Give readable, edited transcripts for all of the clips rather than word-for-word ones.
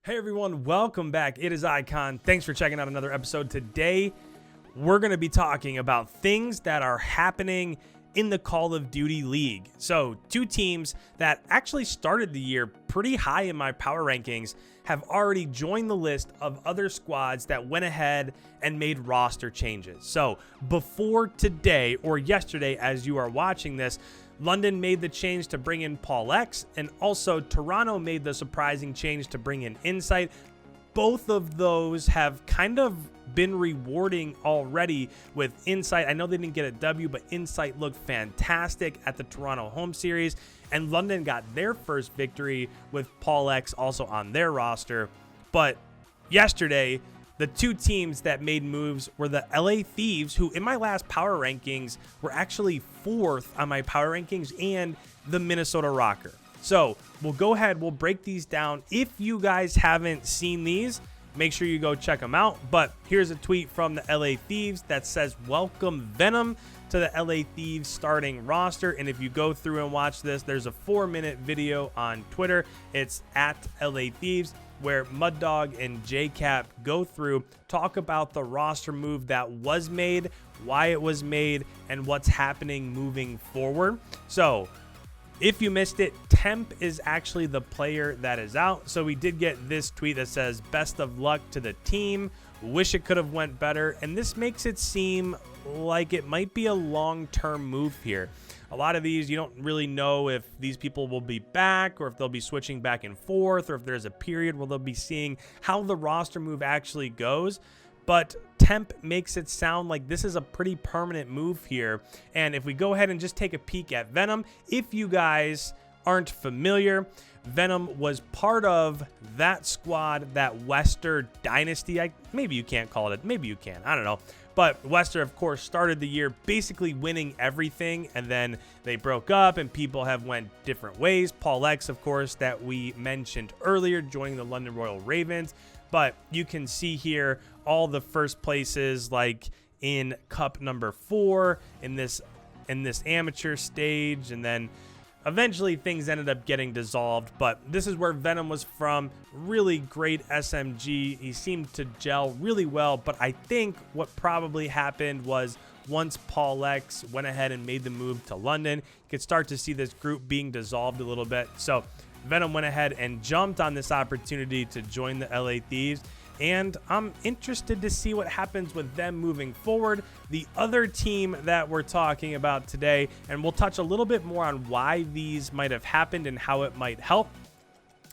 Hey everyone, welcome back. It is Icon. Thanks for checking out another episode. Today, we're going to be talking about things that are happening in the Call of Duty League. So, two teams that actually started the year pretty high in my power rankings have already joined the list of other squads that went ahead and made roster changes. So, before today or yesterday as you are watching this, London made the change to bring in Paul X, and also Toronto made the surprising change to bring in Insight. Both of those have kind of been rewarding already with Insight. I know they didn't get a W, but Insight looked fantastic at the Toronto home series, and London got their first victory with Paul X also on their roster. But yesterday, the two teams that made moves were the LA Thieves, who in my last power rankings were actually 4th on my power rankings, and the Minnesota Rokkr. So we'll go ahead, we'll break these down. If you guys haven't seen these, make sure you go check them out. But here's a tweet from the LA Thieves that says, "Welcome Venom to the LA Thieves starting roster." And if you go through and watch this, there's a 4-minute video on Twitter. It's at LA Thieves, where Mud Dog and JCap go through, talk about the roster move that was made, why it was made, and what's happening moving forward. So if you missed it, Temp is actually the player that is out. So we did get this tweet that says, "Best of luck to the team. Wish it could have went better." And this makes it seem like it might be a long-term move here. A lot of these, you don't really know if these people will be back or if they'll be switching back and forth, or if there's a period where they'll be seeing how the roster move actually goes. But Temp makes it sound like this is a pretty permanent move here. And if we go ahead and just take a peek at Venom, if you guys aren't familiar, Venom was part of that squad, that Wester Dynasty. Maybe you can't call it, maybe you can, I don't know. But Wester, of course, started the year basically winning everything, and then they broke up and people have went different ways. Paul X, of course, that we mentioned earlier, joining the London Royal Ravens. But you can see here all the first places, like in Cup number 4, in this amateur stage, and then eventually things ended up getting dissolved. But this is where Venom was from. Really great SMG. He seemed to gel really well. But I think what probably happened was once Paul X went ahead and made the move to London, you could start to see this group being dissolved a little bit. So Venom went ahead and jumped on this opportunity to join the LA Thieves. And I'm interested to see what happens with them moving forward. The other team that we're talking about today, and we'll touch a little bit more on why these might have happened and how it might help.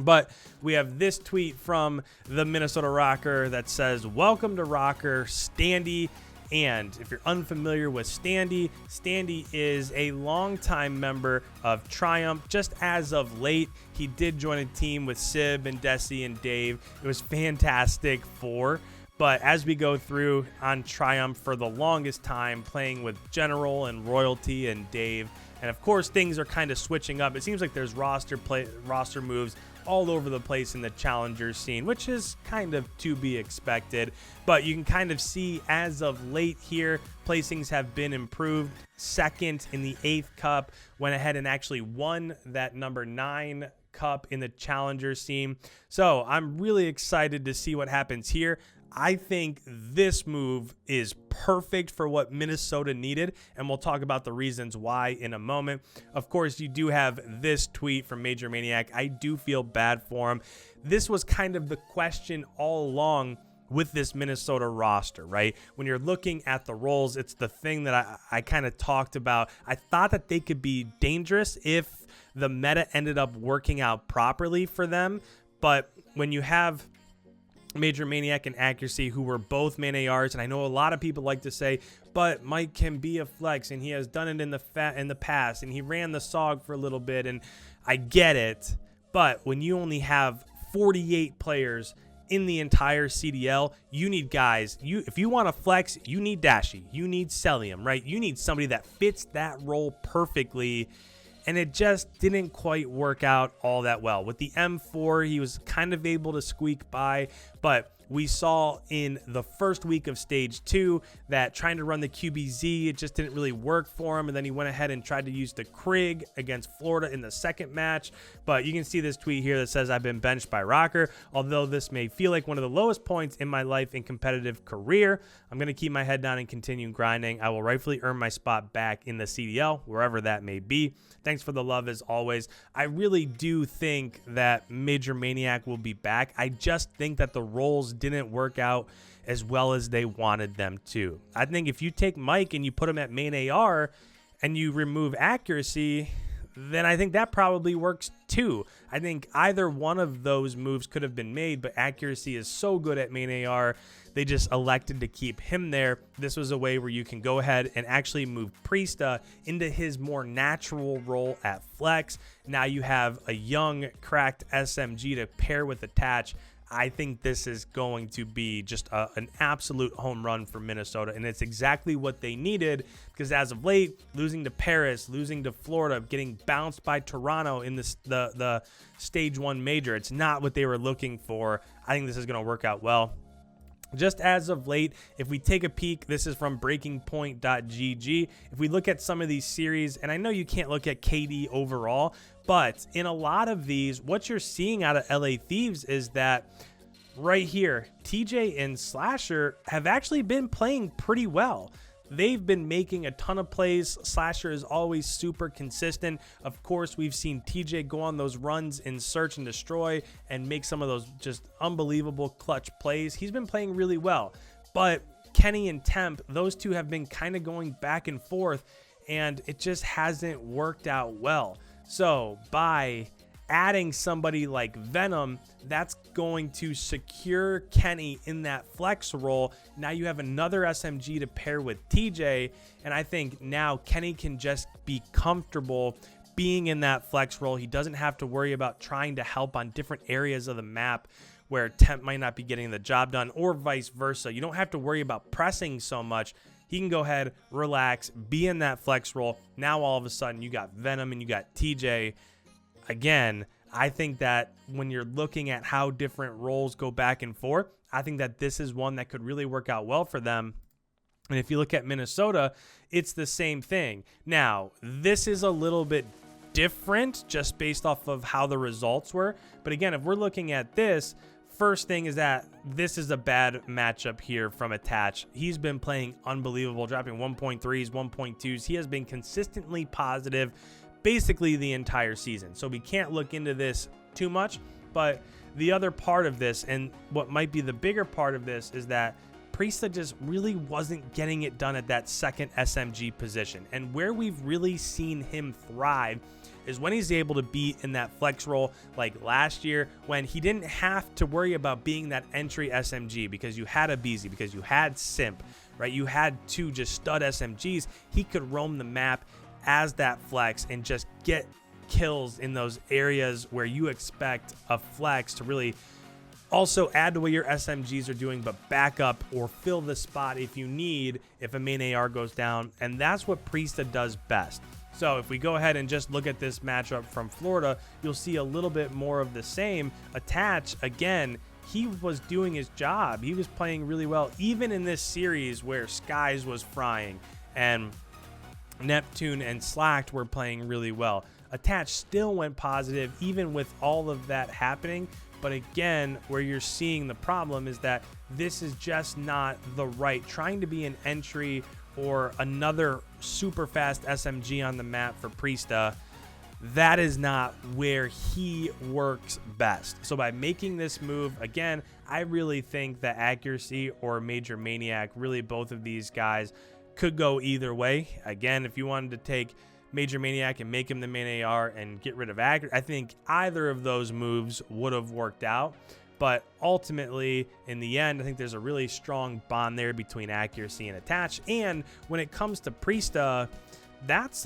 But we have this tweet from the Minnesota Rokkr that says, "Welcome to Rokkr, Standy." And if you're unfamiliar with Standy, Standy is a longtime member of Triumph. Just as of late, he did join a team with Sib and Desi and Dave. It was Fantastic Four. But as we go through on Triumph for the longest time, playing with General and Royalty and Dave, and of course things are kind of switching up. It seems like there's roster moves all over the place in the challenger scene, which is kind of to be expected. But you can kind of see as of late here, placings have been improved. Second in the 8th Cup, went ahead and actually won that number 9 Cup in the challenger scene. So I'm really excited to see what happens here. I think this move is perfect for what Minnesota needed, and we'll talk about the reasons why in a moment. Of course, you do have this tweet from Major Maniac. I do feel bad for him. This was kind of the question all along with this Minnesota roster, right? When you're looking at the roles, it's the thing that I kind of talked about. I thought that they could be dangerous if the meta ended up working out properly for them, but when you have Major Maniac and Accuracy, who were both main ARs, and I know a lot of people like to say, but Mike can be a flex, and he has done it in the past, and he ran the SOG for a little bit, and I get it. But when you only have 48 players in the entire CDL, you need guys. If you want to flex, you need Dashy, you need Celium, right? You need somebody that fits that role perfectly. And it just didn't quite work out all that well. With the M4, he was kind of able to squeak by, but We saw in the first week of stage 2 that trying to run the QBZ, it just didn't really work for him. And then he went ahead and tried to use the Krig against Florida in the second match. But you can see this tweet here that says, I've been benched by Rokkr. Although this may feel like one of the lowest points in my life in competitive career, I'm going to keep my head down and continue grinding. I will rightfully earn my spot back in the CDL, wherever that may be. Thanks for the love as always. I really do think that Major Maniac will be back. I just think that the roles didn't work out as well as they wanted them to. I think if you take Mike and you put him at main AR and you remove accuracy, then I think that probably works too. I think either one of those moves could have been made, but accuracy is so good at main AR, they just elected to keep him there. This was a way where you can go ahead and actually move Priesta into his more natural role at flex. Now you have a young, cracked SMG to pair with Attach. I think this is going to be just an absolute home run for Minnesota, and it's exactly what they needed, because as of late, losing to Paris, losing to Florida, getting bounced by Toronto in the stage 1 major, it's not what they were looking for. I think this is going to work out well. Just as of late, if we take a peek, this is from breakingpoint.gg. If we look at some of these series, and I know you can't look at KD overall, but in a lot of these, what you're seeing out of LA Thieves is that right here, TJ and Slasher have actually been playing pretty well. They've been making a ton of plays. Slasher is always super consistent. Of course, we've seen TJ go on those runs in Search and Destroy and make some of those just unbelievable clutch plays. He's been playing really well. But Kenny and Temp, those two have been kind of going back and forth, and it just hasn't worked out well. So by adding somebody like Venom, that's going to secure Kenny in that flex role. Now you have another SMG to pair with TJ, and I think now Kenny can just be comfortable being in that flex role. He doesn't have to worry about trying to help on different areas of the map where Temp might not be getting the job done, or vice versa. You don't have to worry about pressing so much. He can go ahead, relax, be in that flex role. Now all of a sudden you got Venom and you got TJ. Again, I think that when you're looking at how different roles go back and forth, I think that this is one that could really work out well for them. And if you look at Minnesota, it's the same thing. Now, this is a little bit different just based off of how the results were. But again, if we're looking at this, first thing is that this is a bad matchup here from Attach. He's been playing unbelievable, dropping 1.3s, 1.2s. He has been consistently positive basically the entire season. So we can't look into this too much, but the other part of this, and what might be the bigger part of this, is that Priesta just really wasn't getting it done at that second SMG position. And where we've really seen him thrive is when he's able to be in that flex role like last year, when he didn't have to worry about being that entry SMG because you had a BZ, because you had Simp, right? You had two just stud SMGs. He could roam the map as that flex and just get kills in those areas where you expect a flex to really also add to what your SMGs are doing, but back up or fill the spot if you need, if a main AR goes down. And that's what Priesta does best. So if we go ahead and just look at this matchup from Florida, you'll see a little bit more of the same. Attach, again, he was doing his job. He was playing really well, even in this series where Skies was frying and Neptune and Slacked were playing really well. Attach still went positive even with all of that happening. But again, where you're seeing the problem is that this is just not the right. Trying to be an entry or another super fast SMG on the map for Priesta, that is not where he works best. So by making this move, again, I really think that accuracy or Major Maniac, really both of these guys could go either way. Again, if you wanted to take Major Maniac and make him the main AR and get rid of accuracy, I think either of those moves would have worked out. But ultimately, in the end, I think there's a really strong bond there between accuracy and Attach. And when it comes to Priesta, that's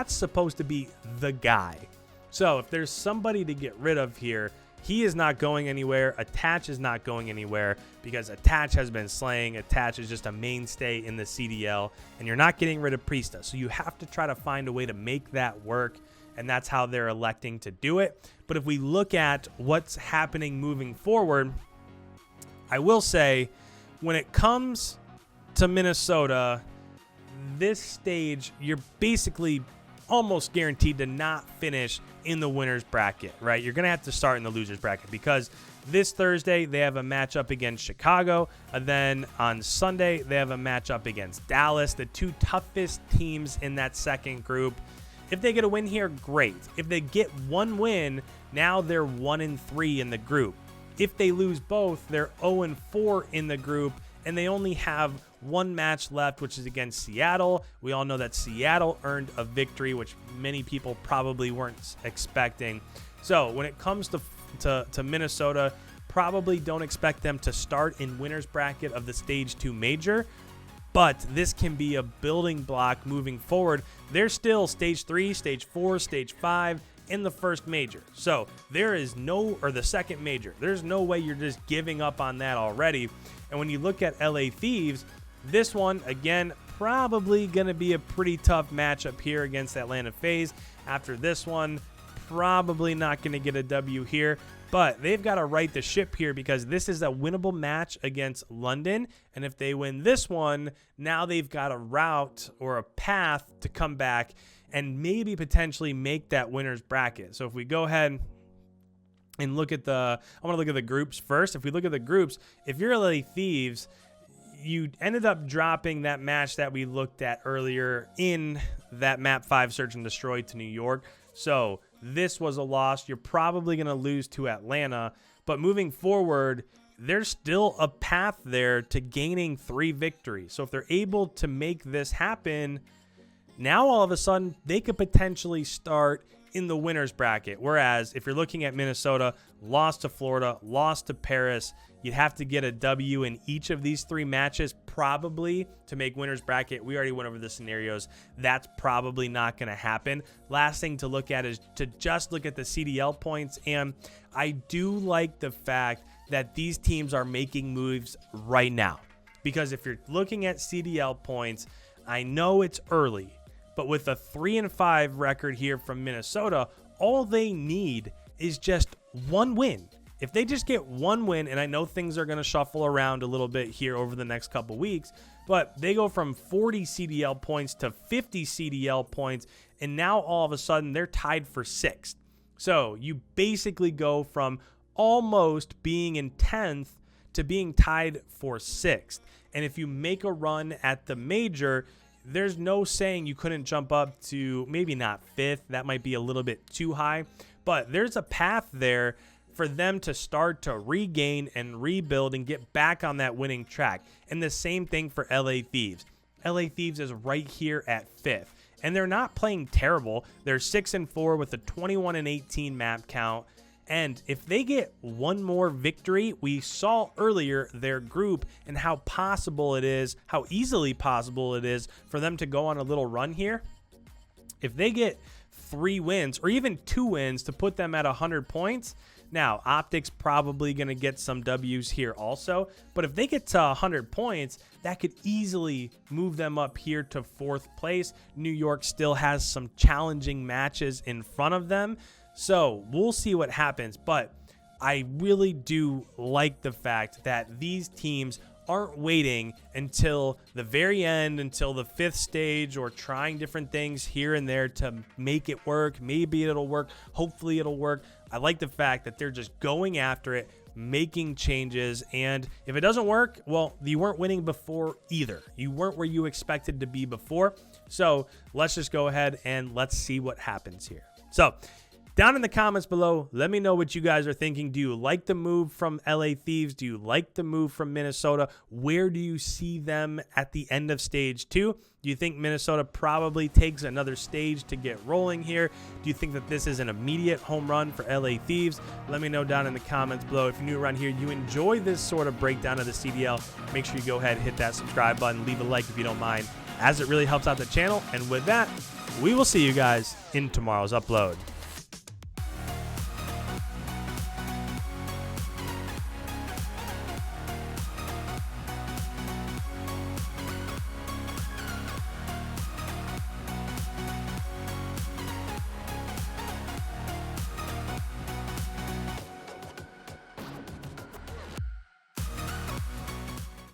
supposed to be the guy. So if there's somebody to get rid of here, he is not going anywhere. Attach is not going anywhere because Attach has been slaying. Attach is just a mainstay in the CDL, and you're not getting rid of Priesta. So you have to try to find a way to make that work, and that's how they're electing to do it. But if we look at what's happening moving forward, I will say, when it comes to Minnesota, this stage, you're basically almost guaranteed to not finish in the winner's bracket, right? You're going to have to start in the loser's bracket because this Thursday they have a matchup against Chicago, and then on Sunday they have a matchup against Dallas, the two toughest teams in that second group. If they get a win here, great. If they get one win, now they're 1-3 in the group. If they lose both, they're 0-4 in the group, and they only have one match left, which is against Seattle. We all know that Seattle earned a victory, which many people probably weren't expecting. So when it comes to Minnesota, probably don't expect them to start in winner's bracket of the Stage 2 Major, but this can be a building block moving forward. They're still Stage 3, Stage 4, Stage 5 in the first major. So there is no, or the second major, there's no way you're just giving up on that already. And when you look at LA Thieves, this one, again, probably going to be a pretty tough matchup here against Atlanta FaZe. After this one, probably not going to get a W here, but they've got to right the ship here because this is a winnable match against London. And if they win this one, now they've got a route or a path to come back and maybe potentially make that winner's bracket. So if we go ahead and look at I want to look at the groups first. If we look at the groups, if you're LA Thieves, you ended up dropping that match that we looked at earlier in that map 5 search and destroy to New York. So this was a loss. You're probably going to lose to Atlanta, but moving forward, there's still a path there to gaining 3 victories. So if they're able to make this happen, now all of a sudden they could potentially start in the winner's bracket. Whereas if you're looking at Minnesota, lost to Florida, lost to Paris, you'd have to get a W in each of these 3 matches probably to make winner's bracket. We already went over the scenarios. That's probably not going to happen. Last thing to look at is to just look at the CDL points. And I do like the fact that these teams are making moves right now. Because if you're looking at CDL points, I know it's early, but with a 3-5 record here from Minnesota, all they need is just one win. If they just get one win, and I know things are going to shuffle around a little bit here over the next couple weeks, but they go from 40 CDL points to 50 CDL points, and now all of a sudden they're tied for 6th. So you basically go from almost being in 10th to being tied for 6th. And if you make a run at the major, there's no saying you couldn't jump up to maybe not 5th. That might be a little bit too high, but there's a path there for them to start to regain and rebuild and get back on that winning track. And the same thing for LA Thieves. LA Thieves is right here at 5th, and they're not playing terrible. They're 6-4 with a 21-18 map count. And if they get one more victory, we saw earlier their group and how possible it is, how easily possible it is for them to go on a little run here. If they get 3 wins or even 2 wins to put them at 100 points, now Optic's probably going to get some W's here also. But if they get to 100 points, that could easily move them up here to 4th place. New York still has some challenging matches in front of them. So we'll see what happens, but I really do like the fact that these teams aren't waiting until the very end, until the 5th stage, or trying different things here and there to make it work. Maybe it'll work. Hopefully it'll work. I like the fact that they're just going after it, making changes, and if it doesn't work, well, you weren't winning before either. You weren't where you expected to be before. So let's just go ahead and let's see what happens here. So down in the comments below, let me know what you guys are thinking. Do you like the move from LA Thieves? Do you like the move from Minnesota? Where do you see them at the end of stage 2? Do you think Minnesota probably takes another stage to get rolling here? Do you think that this is an immediate home run for LA Thieves? Let me know down in the comments below. If you're new around here, you enjoy this sort of breakdown of the CDL, make sure you go ahead and hit that subscribe button. Leave a like if you don't mind, as it really helps out the channel. And with that, we will see you guys in tomorrow's upload.